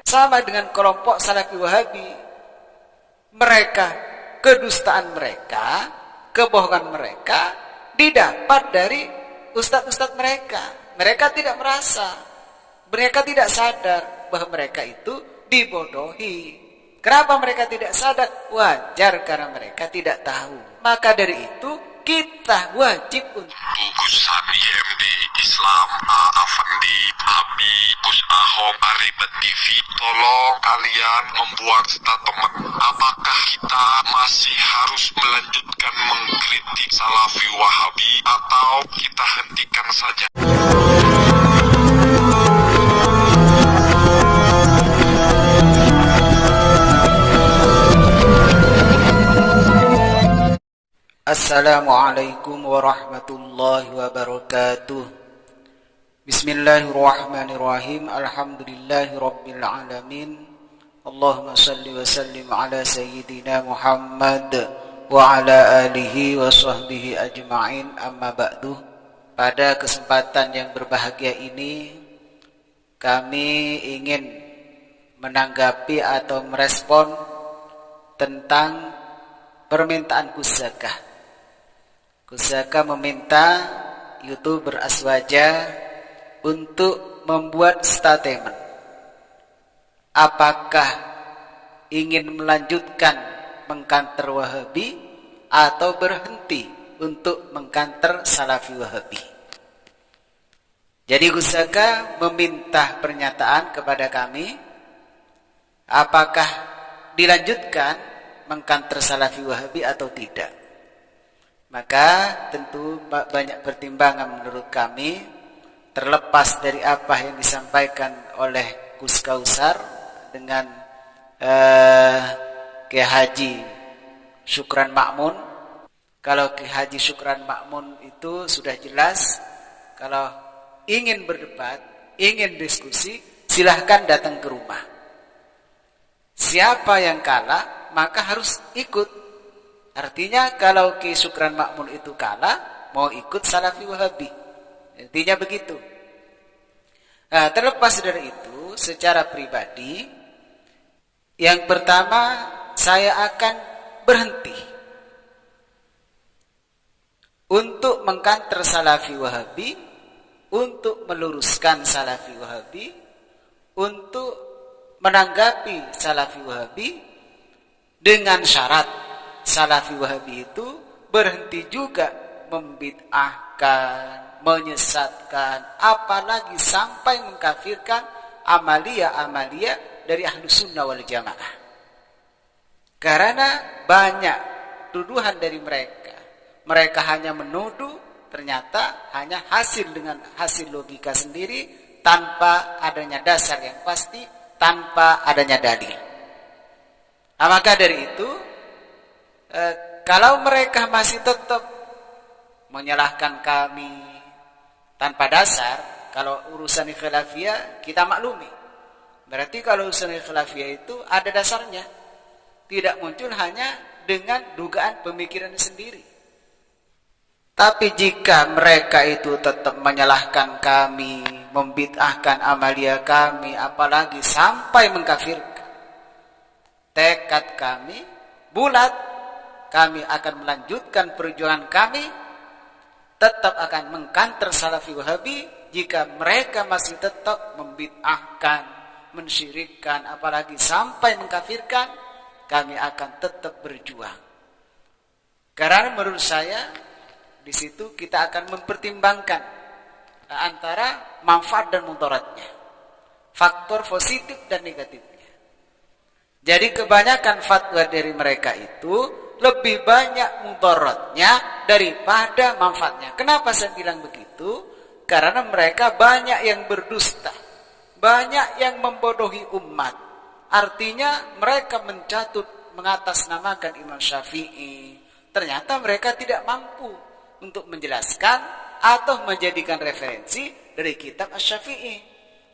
Sama dengan kelompok Salafi Wahabi. Mereka, kedustaan mereka, kebohongan mereka didapat dari ustadz-ustadz mereka. Mereka tidak merasa, mereka tidak sadar bahwa mereka itu dibodohi. Kenapa mereka tidak sadar? Wajar karena mereka tidak tahu. Maka dari itu kita wajib untuk Gugusan IMD Islam Afandi Abi Gus Ahok Aribat TV, tolong kalian membuat statement. Apakah kita masih harus melanjutkan mengkritik Salafi Wahabi atau kita hentikan saja? Assalamualaikum warahmatullahi wabarakatuh. Bismillahirrahmanirrahim. Alhamdulillahi rabbil alamin. Allahumma salli wa sallim ala sayyidina Muhammad wa ala alihi wa sahbihi ajma'in, amma ba'du. Pada kesempatan yang berbahagia ini, kami ingin menanggapi atau merespon tentang permintaan Gus-Zakah. Gus-Zakah meminta YouTuber Aswaja untuk membuat statement. Apakah ingin melanjutkan mengkanter Wahabi atau berhenti untuk mengkanter Salafi Wahabi? Jadi Gus-Zakah meminta pernyataan kepada kami, apakah dilanjutkan mengkanter Salafi Wahabi atau tidak. Maka tentu banyak pertimbangan menurut kami, terlepas dari apa yang disampaikan oleh Gus Kausar dengan Kiai Haji Syukran Ma'mun. Kalau Kiai Haji Syukran Ma'mun itu sudah jelas, kalau ingin berdebat, ingin diskusi, silahkan datang ke rumah. Siapa yang kalah maka harus ikut. Artinya kalau Ki Syukran Ma'mun itu kalah, mau ikut Salafi Wahabi. Intinya begitu. Nah, terlepas dari itu, secara pribadi, yang pertama saya akan berhenti untuk mengkanter Salafi Wahabi, untuk meluruskan Salafi Wahabi, untuk menanggapi Salafi Wahabi dengan syarat Salafi Wahabi itu berhenti juga membid'ahkan, menyesatkan, apalagi sampai mengkafirkan amalia-amalia dari Ahlus Sunnah wal Jamaah. Karena banyak tuduhan dari mereka. Mereka hanya menuduh, ternyata hanya hasil dengan hasil logika sendiri, tanpa adanya dasar yang pasti, tanpa adanya dalil. Nah, maka dari itu, kalau mereka masih tetap menyalahkan kami tanpa dasar, kalau urusan khilafiyah kita maklumi. Berarti kalau urusan khilafiyah itu ada dasarnya. Tidak muncul hanya dengan dugaan pemikiran sendiri. Tapi jika mereka itu tetap menyalahkan kami, membid'ahkan amalia kami, apalagi sampai mengkafirkan, tekad kami bulat. Kami akan melanjutkan perjuangan kami, tetap akan mengkanter Salafi Wahabi jika mereka masih tetap membid'ahkan, mensyirikkan, apalagi sampai mengkafirkan, kami akan tetap berjuang. Karena menurut saya di situ kita akan mempertimbangkan antara manfaat dan mudaratnya, faktor positif dan negatifnya. Jadi kebanyakan fatwa dari mereka itu lebih banyak mudaratnya daripada manfaatnya. Kenapa saya bilang begitu? Karena mereka banyak yang berdusta, banyak yang membodohi umat. Artinya mereka mencatut, mengatasnamakan Imam Syafi'i. Ternyata mereka tidak mampu untuk menjelaskan atau menjadikan referensi dari kitab Asy-Syafi'i,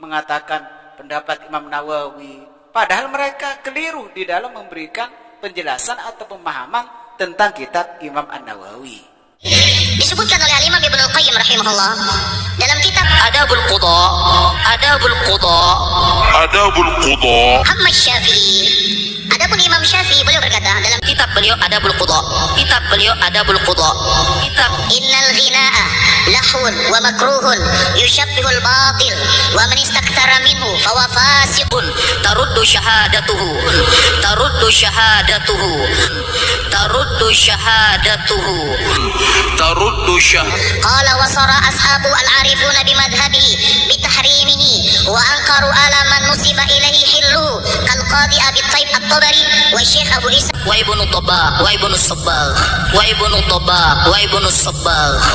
mengatakan pendapat Imam Nawawi. Padahal mereka keliru di dalam memberikan penjelasan atau pemahaman tentang kitab Imam An-Nawawi. Disebutkan oleh Al-Imam Ibnu Qayyim rahimahullah dalam kitab adabul qudha. Adabul qudha. Adabul Quda. Amma Syafi'i. Adapun Imam Syafi'i beliau berkata dalam kitab beliau Adabul Qudha. Kitab beliau Adabul Qudha. Kitab Innal ghina'a lahun wa makruhun yushabbihul batil wa man istakthara minhu fawa fasiqun taruddu syahadatuhu. Taruddu syahadatuhu. Taruddu syahadatuhu. Taruddu syahadatuhu. Qala wa sara ashabu al-arifuna bimadhhabihi bitahrimihi wa ankaru ala man nusiba ilaihi hilluhu kal qadi Abi Thaib at-Tabari wa Syekh Abu Isa wa Ibnu Tabaq wa Ibnu Sabbagh wa Ibnu Tabaq wa Ibnu Sabbagh.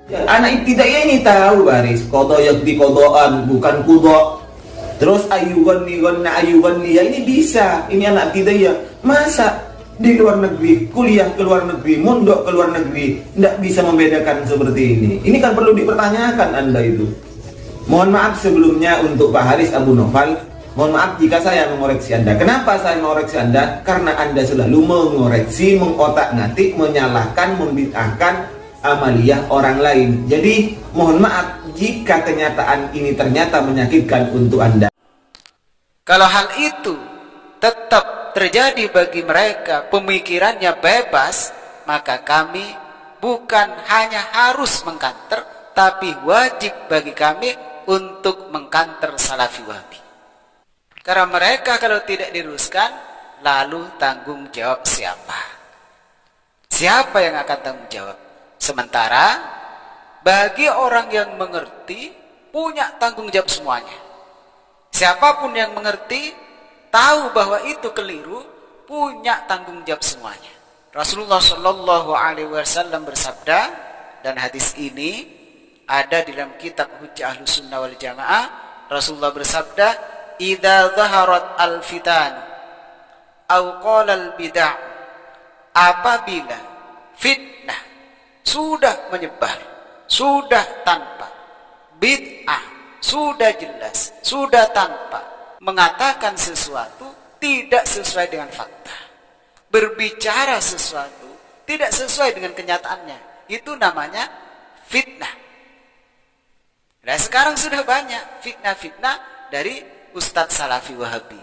Anak ibtidaiyah ini tahu baris kodo yang di kodoan bukan kudo. Terus ayuwan nia ini bisa. Ini anak ibtidaiyah. Masa di luar negeri kuliah ke luar negeri, mondok ke luar negeri tidak bisa membedakan seperti ini? Ini kan perlu dipertanyakan Anda itu. Mohon maaf sebelumnya untuk Pak Haris Abu Noval. Mohon maaf jika saya mengoreksi Anda. Kenapa saya mengoreksi Anda? Karena Anda selalu mengoreksi, mengotak-ngatik, menyalahkan, membid'ahkan amaliyah orang lain. Jadi mohon maaf jika kenyataan ini ternyata menyakitkan untuk Anda. Kalau hal itu tetap terjadi bagi mereka, pemikirannya bebas, maka kami bukan hanya harus mengkanter, tapi wajib bagi kami untuk mengkanter Salafi Wahabi. Karena mereka kalau tidak diruskan, lalu tanggung jawab siapa? Siapa yang akan tanggung jawab? Sementara bagi orang yang mengerti, punya tanggung jawab semuanya. Siapapun yang mengerti, tahu bahwa itu keliru, punya tanggung jawab semuanya. Rasulullah Shallallahu Alaihi Wasallam bersabda, dan hadis ini ada di dalam kitab Hujjah Ahlus Sunnah wal Jamaah. Rasulullah bersabda, "Idza zaharat al-fitan aw qala al-bid'ah," apabila fitnah sudah menyebar, sudah tampak, bid'ah sudah jelas, sudah tampak, mengatakan sesuatu tidak sesuai dengan fakta, berbicara sesuatu tidak sesuai dengan kenyataannya, itu namanya fitnah. Nah sekarang sudah banyak fitnah-fitnah dari Ustadz Salafi Wahabi.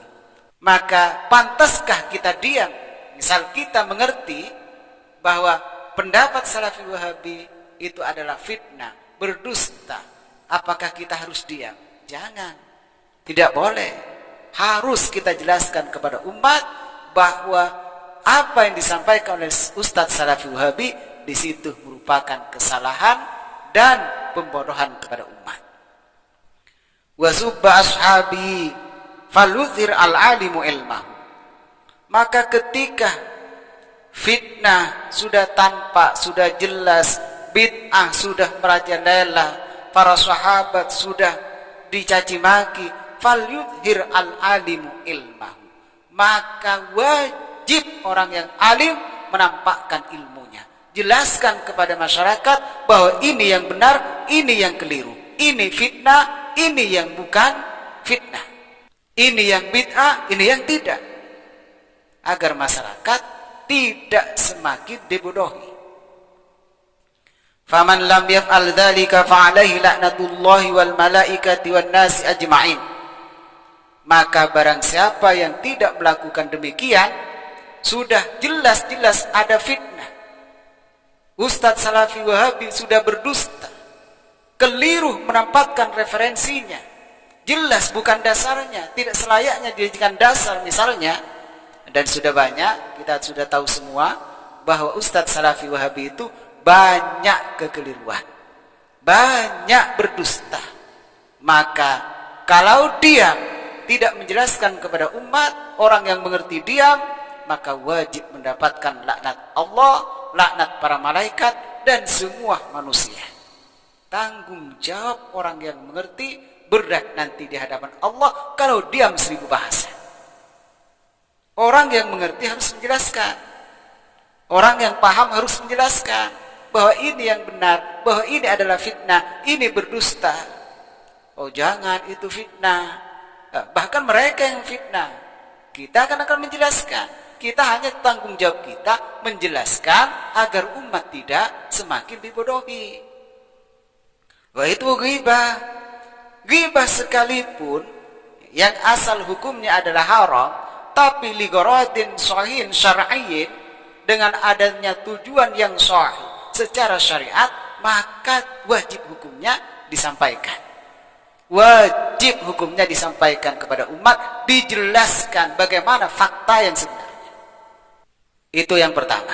Maka pantaskah kita diam? Misal kita mengerti bahwa pendapat Salafi Wahabi itu adalah fitnah, berdusta, apakah kita harus diam? Jangan, tidak boleh. Harus kita jelaskan kepada umat bahwa apa yang disampaikan oleh Ustadz Salafi Wahabi di situ merupakan kesalahan dan pembodohan kepada umat. Wasubba ashabi faluthir al-alimu ilmahu. Maka ketika fitnah sudah tampak, sudah jelas, bid'ah sudah merajalela, para sahabat sudah dicaci maki, falyuthir al-alimu ilmahu. Maka wajib orang yang alim menampakkan ilmunya. Jelaskan kepada masyarakat bahwa ini yang benar, ini yang keliru. Ini fitnah, ini yang bukan fitnah. Ini yang bid'ah, ini yang tidak. Agar masyarakat tidak semakin dibodohi. Faman lam yaf'al dzalika fa'alaihi la'natullahi wal malaikati wan nasi ajma'in. Maka barang siapa yang tidak melakukan demikian, sudah jelas-jelas ada fitnah. Ustadz Salafi Wahabi sudah berdusta, keliru menampakkan referensinya, jelas bukan dasarnya, tidak selayaknya dijadikan dasar misalnya. Dan sudah banyak, kita sudah tahu semua bahwa Ustadz Salafi Wahabi itu banyak kekeliruan, banyak berdusta. Maka kalau dia tidak menjelaskan kepada umat, orang yang mengerti diam, maka wajib mendapatkan laknat Allah, laknat para malaikat dan semua manusia. Tanggung jawab orang yang mengerti berat nanti di hadapan Allah kalau diam 1000 bahasa. Orang yang mengerti harus menjelaskan. Orang yang paham harus menjelaskan bahwa ini yang benar, bahwa ini adalah fitnah, ini berdusta. Oh jangan, itu fitnah. Bahkan mereka yang fitnah, kita akan menjelaskan. Kita hanya tanggung jawab kita menjelaskan agar umat tidak semakin dibodohi. Wah, itu ghibah. Ghibah sekalipun yang asal hukumnya adalah haram, tapi li gharadin sahihin syar'iyyin, dengan adanya tujuan yang sahih secara syariat, maka wajib hukumnya disampaikan. Wajib hukumnya disampaikan kepada umat, dijelaskan bagaimana fakta yang sebenarnya. Itu yang pertama.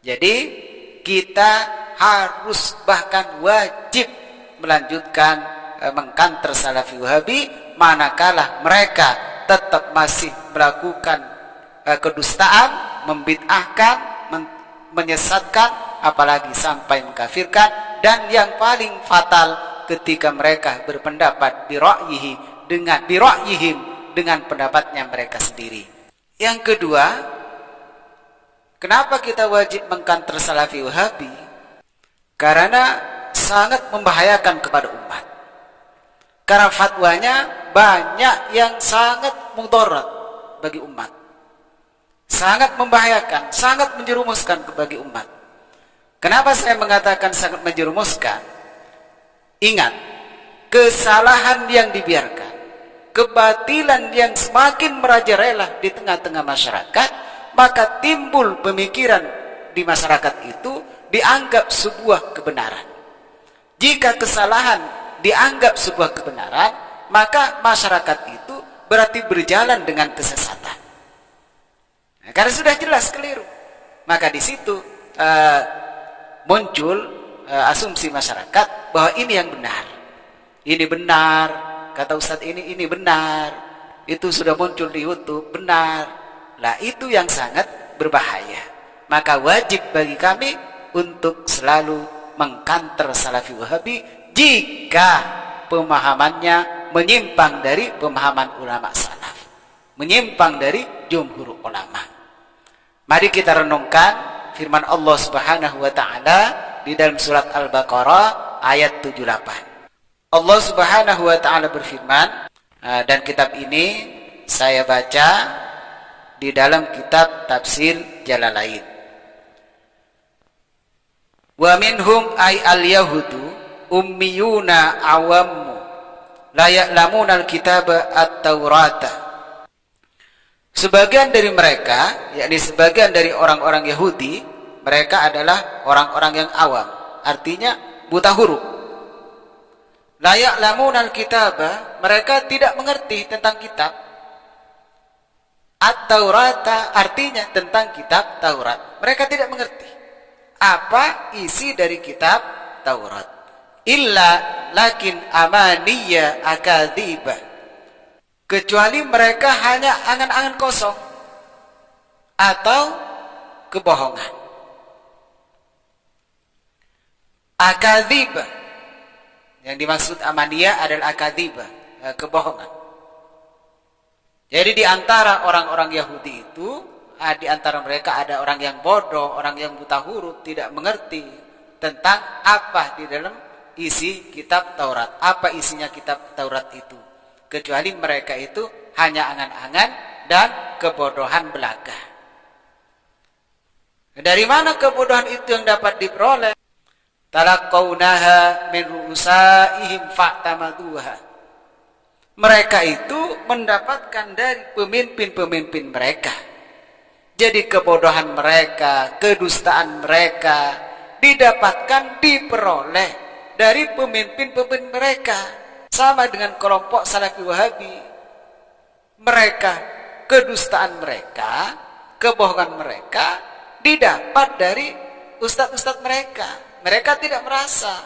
Jadi kita harus bahkan wajib melanjutkan mengkanter Salafi Wahabi manakala mereka tetap masih melakukan kedustaan, membid'ahkan, menyesatkan, apalagi sampai mengkafirkan, dan yang paling fatal ketika mereka berpendapat bira'yihim dengan pendapatnya mereka sendiri. Yang kedua, kenapa kita wajib mengkanter Salafi Wahabi? Karena sangat membahayakan kepada umat. Karena fatwanya banyak yang sangat mudarat bagi umat. Sangat membahayakan, sangat menjerumuskan bagi umat. Kenapa saya mengatakan sangat menjerumuskan? Ingat, kesalahan yang dibiarkan, kebatilan yang semakin merajalela di tengah-tengah masyarakat, maka timbul pemikiran di masyarakat itu dianggap sebuah kebenaran. Jika kesalahan dianggap sebuah kebenaran, maka masyarakat itu berarti berjalan dengan kesesatan. Nah, karena sudah jelas keliru, maka di situ muncul asumsi masyarakat bahwa ini yang benar. Ini benar, kata Ustadz ini benar. Itu sudah muncul di YouTube, benar. Lah itu yang sangat berbahaya. Maka wajib bagi kami untuk selalu mengkanter Salafi Wahabi jika pemahamannya menyimpang dari pemahaman ulama salaf, menyimpang dari jumhur ulama. Mari kita renungkan firman Allah Subhanahu wa taala di dalam surat Al-Baqarah ayat 78. Allah Subhanahu wa taala berfirman, dan kitab ini saya baca di dalam kitab tafsir Jalalain. Wa minhum ay al-yahudu ummiyuna awammu la ya'lamuna al-kitaba at-taurata. Sebagian dari mereka, yakni sebagian dari orang-orang Yahudi, mereka adalah orang-orang yang awam, artinya buta huruf. La ya'lamuna al-kitaba, mereka tidak mengerti tentang kitab. At-taurata artinya tentang kitab Taurat. Mereka tidak mengerti apa isi dari kitab Taurat. Illa lakin amaniya akadziba, kecuali mereka hanya angan-angan kosong atau kebohongan. Akadziba, yang dimaksud amaniya adalah akadziba, kebohongan. Jadi di antara orang-orang Yahudi itu, di antara mereka ada orang yang bodoh, orang yang buta huruf, tidak mengerti tentang apa di dalam isi kitab Taurat, apa isinya kitab Taurat itu, kecuali mereka itu hanya angan-angan dan kebodohan belaka. Dari mana kebodohan itu yang dapat diperoleh? Talaqawnaha min ru'usaihim fa'tamaduha. Mereka itu mendapatkan dari pemimpin-pemimpin mereka. Jadi kebodohan mereka, kedustaan mereka didapatkan, diperoleh dari pemimpin-pemimpin mereka. Sama dengan kelompok Salafi Wahabi. Mereka, kedustaan mereka, kebohongan mereka didapat dari ustadz-ustadz mereka. Mereka tidak merasa,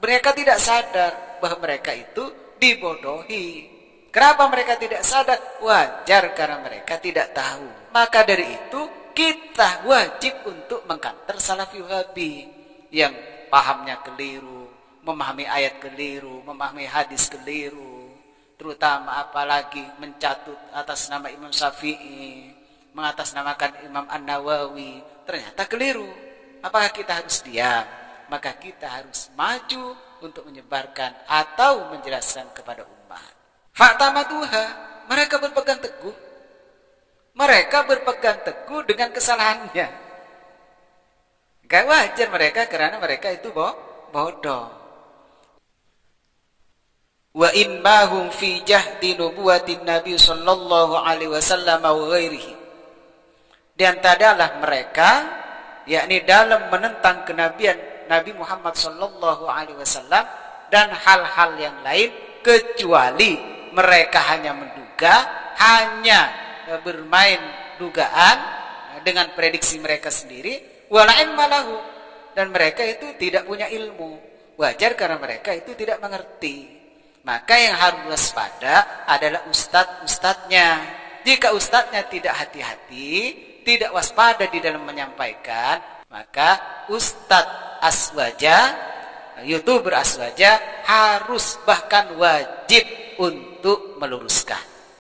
mereka tidak sadar bahwa mereka itu dibodohi. Kenapa mereka tidak sadar? Wajar karena mereka tidak tahu. Maka dari itu kita wajib untuk mengkanter Salafi Wahabi yang pahamnya keliru, memahami ayat keliru, memahami hadis keliru, terutama apalagi mencatut atas nama Imam Syafi'i, mengatasnamakan Imam An-Nawawi, ternyata keliru. Apakah kita harus diam? Maka kita harus maju untuk menyebarkan atau menjelaskan kepada umat. Fa'tamaduha, mereka berpegang teguh. Mereka berpegang teguh dengan kesalahannya. Gak wajar mereka karena mereka itu bodoh. wa in ma hum fi jahdi nubuwatin nabi sallallahu alaihi wasallam wa ghairihi. Dan tadalah mereka, yakni dalam menentang kenabian Nabi Muhammad sallallahu alaihi wasallam dan hal-hal yang lain, kecuali mereka hanya menduga, hanya bermain dugaan dengan prediksi mereka sendiri, wala ilma lahu, dan mereka itu tidak punya ilmu. Wajar karena mereka itu tidak mengerti. Maka yang harus waspada adalah ustadz-ustadznya. Jika ustadznya tidak hati-hati, tidak waspada di dalam menyampaikan, maka ustadz aswaja, YouTuber aswaja harus bahkan wajib untuk meluruskan.